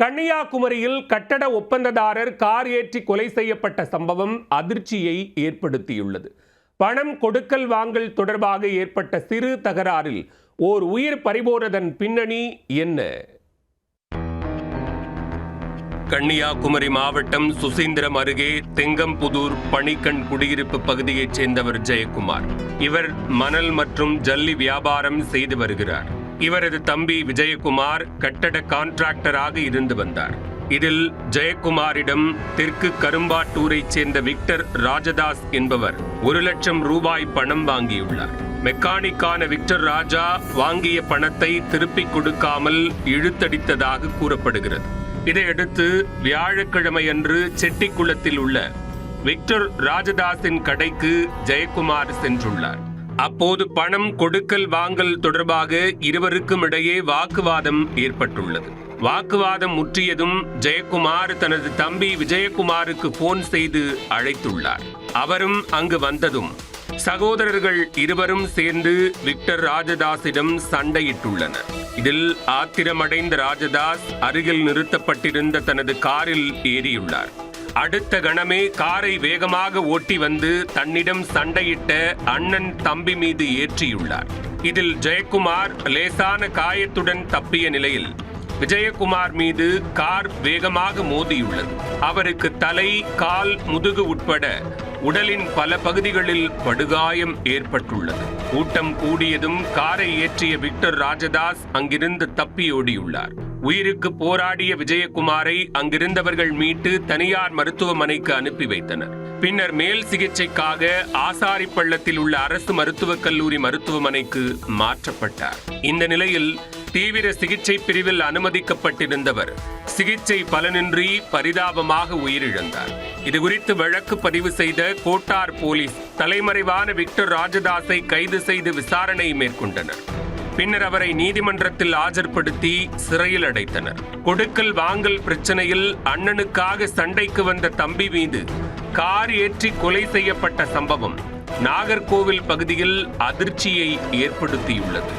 கன்னியாகுமரியில் கட்டட ஒப்பந்ததாரர் கார் ஏற்றி கொலை செய்யப்பட்ட சம்பவம் அதிர்ச்சியை ஏற்படுத்தியுள்ளது. பணம் கொடுக்கல் வாங்கல் தொடர்பாக ஏற்பட்ட சிறு தகராறில் ஓர் உயிர் பறிபோனதன் பின்னணி என்ன? கன்னியாகுமரி மாவட்டம் சுசீந்திரம் அருகே தெங்கம்புதூர் பணிக்கண் குடியிருப்பு பகுதியைச் சேர்ந்தவர் ஜெயக்குமார். இவர் மணல் மற்றும் ஜல்லி வியாபாரம் செய்து வருகிறார். இவரது தம்பி விஜயகுமார் கட்டட கான்ட்ராக்டராக இருந்து வந்தார். இதில் ஜெயக்குமாரிடம் தெற்கு கரும்பாட்டூரைச் சேர்ந்த விக்டர் ராஜதாஸ் என்பவர் 1 லட்சம் ரூபாய் பணம் வாங்கியுள்ளார். மெக்கானிக்கான விக்டர் ராஜா வாங்கிய பணத்தை திருப்பிக் கொடுக்காமல் இழுத்தடித்ததாக கூறப்படுகிறது. இதையடுத்து வியாழக்கிழமையன்று செட்டிக்குளத்தில் உள்ள விக்டர் ராஜதாஸின் கடைக்கு ஜெயக்குமார் சென்றுள்ளார். அப்போது பணம் கொடுக்கல் வாங்கல் தொடர்பாக இருவருக்கும் இடையே வாக்குவாதம் ஏற்பட்டுள்ளது. வாக்குவாதம் முற்றியதும் ஜெயக்குமார் தனது தம்பி விஜயகுமாருக்கு போன் செய்து அழைத்துள்ளார். அவரும் அங்கு வந்ததும் சகோதரர்கள் இருவரும் சேர்ந்து விக்டர் ராஜதாஸிடம் சண்டையிட்டுள்ளனர். இதில் ஆத்திரமடைந்த ராஜதாஸ் அருகில் நிறுத்தப்பட்டிருந்த தனது காரில் ஏறியுள்ளார். அடுத்த கணமே காரை வேகமாக ஓட்டி வந்து தன்னிடம் சண்டையிட்ட அண்ணன் தம்பி மீது ஏற்றியுள்ளார். இதில் ஜெயக்குமார் லேசான காயத்துடன் தப்பிய நிலையில் விஜயகுமார் மீது கார் வேகமாக மோதியுள்ளது. அவருக்கு தலை, கால், முதுகு உட்பட உடலின் பல பகுதிகளில் படுகாயம் ஏற்பட்டுள்ளது. கூட்டம் கூடியதும் காரை ஏற்றிய விக்டர் ராஜதாஸ் அங்கிருந்து தப்பியோடியுள்ளார். உயிருக்கு போராடிய விஜயகுமாரை அங்கிருந்தவர்கள் மீட்டு தனியார் மருத்துவமனைக்கு அனுப்பி வைத்தனர். பின்னர் மேல் சிகிச்சைக்காக ஆசாரிப்பள்ளத்தில் உள்ள அரசு மருத்துவக் கல்லூரி மருத்துவமனைக்கு மாற்றப்பட்டார். இந்த நிலையில் தீவிர சிகிச்சை பிரிவில் அனுமதிக்கப்பட்டிருந்தவர் சிகிச்சை பலனின்றி பரிதாபமாக உயிரிழந்தார். இதுகுறித்து வழக்கு பதிவு செய்த கோட்டார் போலீஸ் தலைமறைவான விக்டர் ராஜதாஸை கைது செய்து விசாரணை மேற்கொண்டனர். பின்னர் அவரை நீதிமன்றத்தில் ஆஜர்படுத்தி சிறையில் அடைத்தனர். கொடுக்கல் வாங்கல் பிரச்சனையில் அண்ணனுக்காக சண்டைக்கு வந்த தம்பி மீது கார் ஏற்றி கொலை செய்யப்பட்ட சம்பவம் நாகர்கோவில் பகுதியில் அதிர்ச்சியை ஏற்படுத்தியுள்ளது.